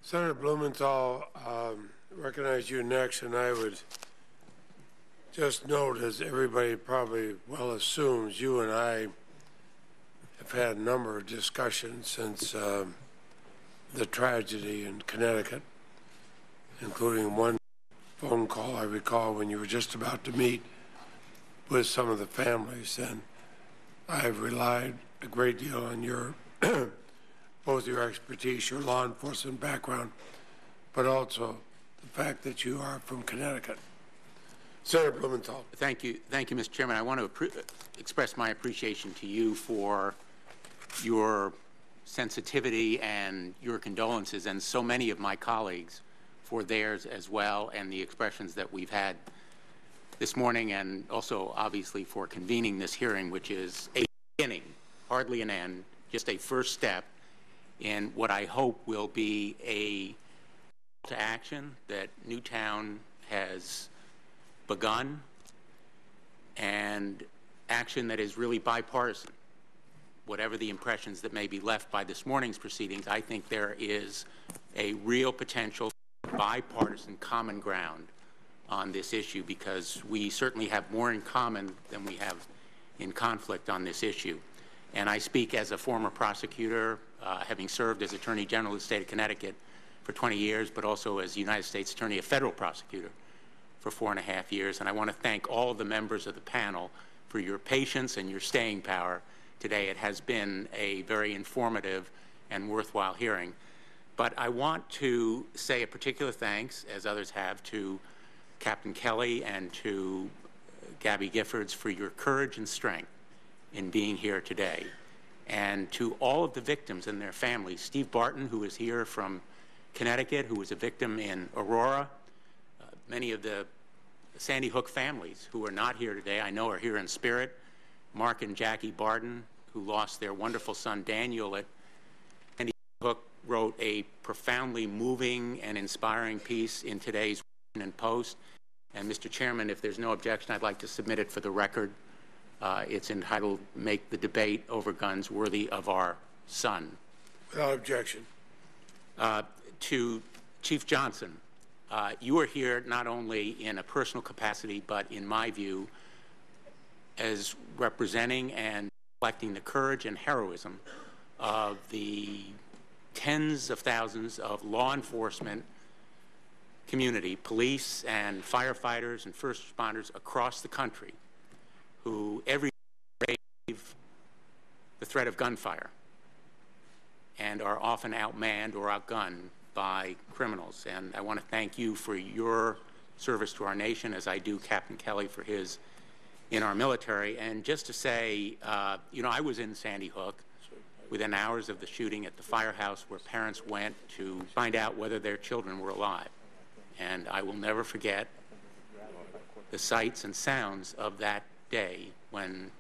Senator Blumenthal, recognize you next, and I would just note, as everybody probably well assumes, you and I have had a number of discussions since the tragedy in Connecticut, including one phone call I recall when you were just about to meet with some of the families, and I have relied a great deal on your both your expertise, your law enforcement background, but also the fact that you are from Connecticut. Senator Blumenthal. Thank you, Mr. Chairman. I want to express my appreciation to you for your sensitivity and your condolences, and so many of my colleagues for theirs as well, and the expressions that we've had this morning, and also obviously for convening this hearing, which is a beginning, hardly an end, just a first step in what I hope will be a call to action that Newtown has begun, and action that is really bipartisan. Whatever the impressions that may be left by this morning's proceedings, I think there is a real potential for bipartisan common ground on this issue, because we certainly have more in common than we have in conflict on this issue. And I speak as a former prosecutor, having served as Attorney General of the state of Connecticut for 20 years, but also as United States Attorney, a federal prosecutor for 4.5 years. And I want to thank all of the members of the panel for your patience and your staying power today. It has been a very informative and worthwhile hearing. But I want to say a particular thanks, as others have, to Captain Kelly and to Gabby Giffords for your courage and strength in being here today, and to all of the victims and their families. Steve Barton, who is here from Connecticut, who was a victim in Aurora. Many of the Sandy Hook families who are not here today, I know, are here in spirit. Mark and Jackie Barton, who lost their wonderful son Daniel at Sandy Hook, wrote a profoundly moving and inspiring piece in today's Washington Post. And Mr. Chairman, if there's no objection, I'd like to submit it for the record. It's entitled, "Make the Debate Over Guns Worthy of Our Son." Without objection. To Chief Johnson, you are here not only in a personal capacity, but in my view, as representing and reflecting the courage and heroism of the tens of thousands of law enforcement community, police and firefighters and first responders across the country, who every day brave the threat of gunfire and are often outmanned or outgunned by criminals. And I want to thank you for your service to our nation, as I do Captain Kelly for his in our military. And just to say, you know, I was in Sandy Hook within hours of the shooting at the firehouse, where parents went to find out whether their children were alive. And I will never forget the sights and sounds of that day when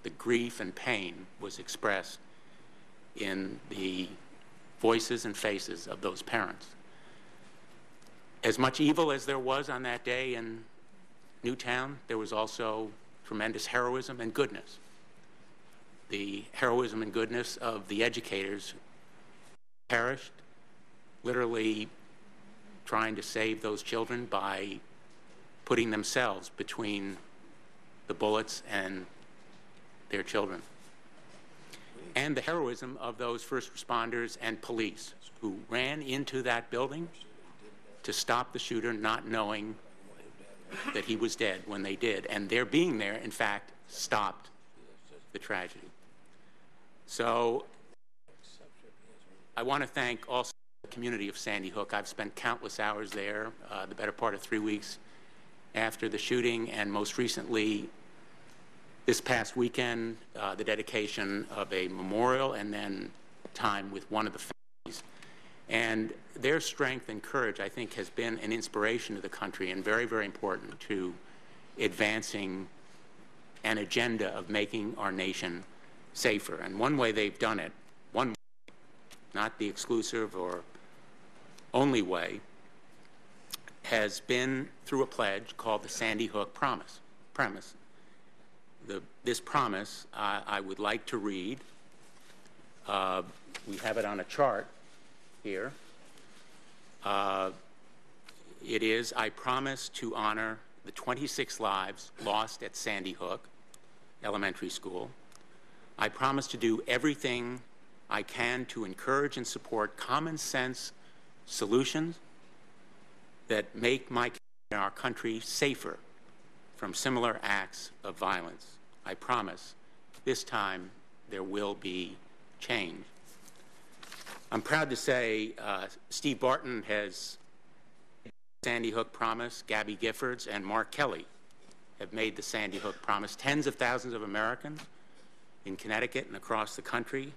the grief and pain was expressed in the voices and faces of those parents. As much evil as there was on that day in Newtown, there was also tremendous heroism and goodness. The heroism and goodness of the educators who perished, literally trying to save those children by putting themselves between the bullets and their children. And the heroism of those first responders and police who ran into that building to stop the shooter, not knowing that he was dead when they did. And their being there, in fact, stopped the tragedy. So I want to thank also the community of Sandy Hook. I've spent countless hours there, the better part of 3 weeks after the shooting, and most recently this past weekend, the dedication of a memorial and then time with one of the families. And their strength and courage, I think, has been an inspiration to the country and very, very important to advancing an agenda of making our nation safer. And one way they've done it, one way, not the exclusive or only way, has been through a pledge called the Sandy Hook Promise. This promise, I would like to read. We have it on a chart here. It is, I promise to honor the 26 lives lost at Sandy Hook Elementary School. I promise to do everything I can to encourage and support common sense solutions that make our country safer from similar acts of violence. I promise this time there will be change. I'm proud to say Steve Barton has Sandy Hook promise, Gabby Giffords and Mark Kelly have made the Sandy Hook promise. Tens of thousands of Americans in Connecticut and across the country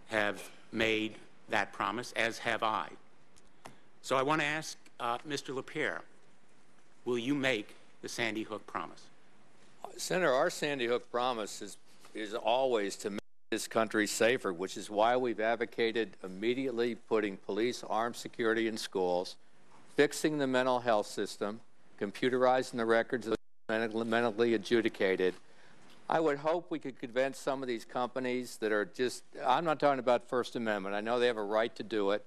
have made that promise, as have I. So I want to ask Mr. LaPierre, will you make the Sandy Hook promise? Senator, our Sandy Hook promise is always to make this country safer, which is why we've advocated immediately putting police armed security in schools, fixing the mental health system, computerizing the records of the mentally adjudicated. I would hope we could convince some of these companies that are just, I'm not talking about First Amendment, I know they have a right to do it,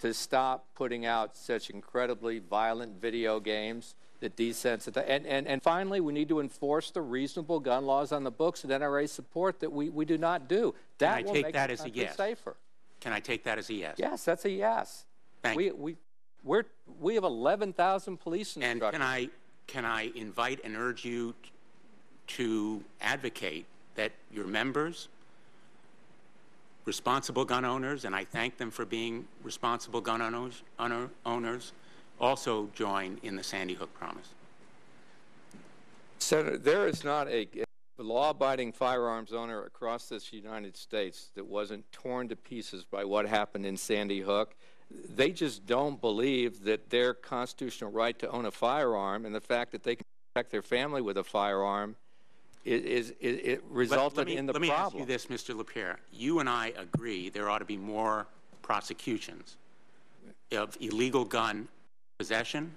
to stop putting out such incredibly violent video games that desensitize. And finally, we need to enforce the reasonable gun laws on the books that NRA support that we do not do. That will make the country safer. Can I take that as a yes? Yes, that's a yes. Thank you. We have 11,000 police instructors. And can I invite and urge you to advocate that your members, responsible gun owners, and I thank them for being responsible gun owners, also join in the Sandy Hook promise? Senator, there is not a law-abiding firearms owner across this United States that wasn't torn to pieces by what happened in Sandy Hook. They just don't believe that their constitutional right to own a firearm and the fact that they can protect their family with a firearm it resulted in the problem. Let me ask you this, Mr. LaPierre. You and I agree there ought to be more prosecutions of illegal gun possession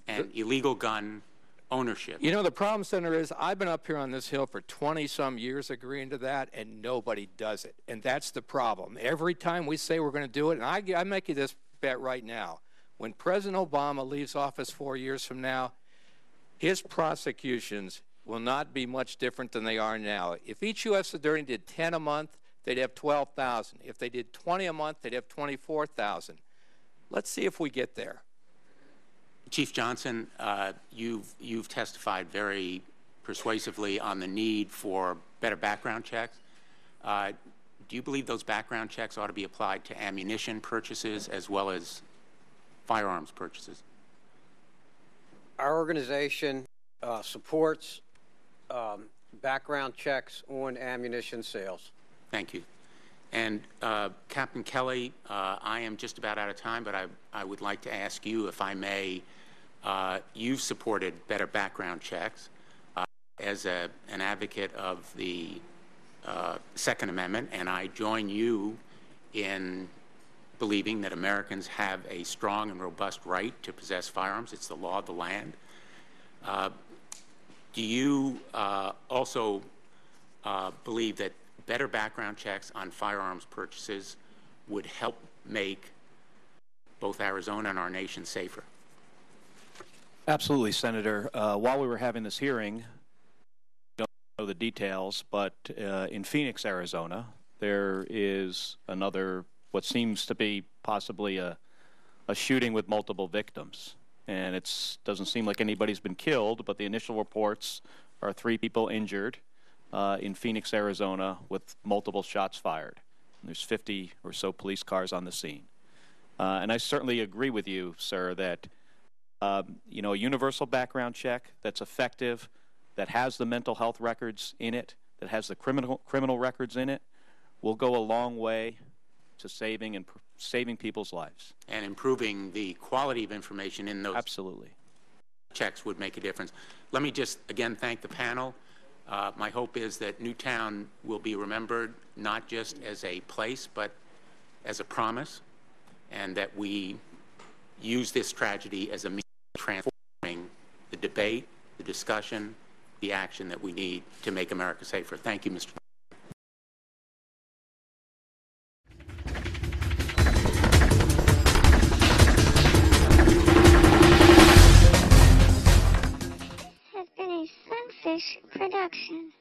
and illegal gun ownership. You know, the problem, Senator, is I've been up here on this Hill for 20-some years agreeing to that, and nobody does it. And that's the problem. Every time we say we're going to do it, and I make you this bet right now, when President Obama leaves office 4 years from now, his prosecutions will not be much different than they are now. If each U.S. attorney did 10 a month, they'd have 12,000. If they did 20 a month, they'd have 24,000. Let's see if we get there. Chief Johnson, you've testified very persuasively on the need for better background checks. Do you believe those background checks ought to be applied to ammunition purchases as well as firearms purchases? Our organization supports background checks on ammunition sales. Thank you. And Captain Kelly, I am just about out of time, but I would like to ask you, if I may, you've supported better background checks as an advocate of the Second Amendment, and I join you in believing that Americans have a strong and robust right to possess firearms. It's the law of the land. Do you also believe that better background checks on firearms purchases would help make both Arizona and our nation safer? Absolutely, Senator. While we were having this hearing, I don't know the details, but in Phoenix, Arizona, there is another, what seems to be possibly a shooting with multiple victims. And it doesn't seem like anybody's been killed, but the initial reports are 3 people injured in Phoenix, Arizona, with multiple shots fired. And there's 50 or so police cars on the scene. And I certainly agree with you, sir, that you know, a universal background check that's effective, that has the mental health records in it, that has the criminal records in it, will go a long way to saving people's lives. And improving the quality of information in those Absolutely. Checks would make a difference. Let me just again thank the panel. My hope is that Newtown will be remembered not just as a place, but as a promise, and that we use this tragedy as a means of transforming the debate, the discussion, the action that we need to make America safer. Thank you, Mr. Fish production.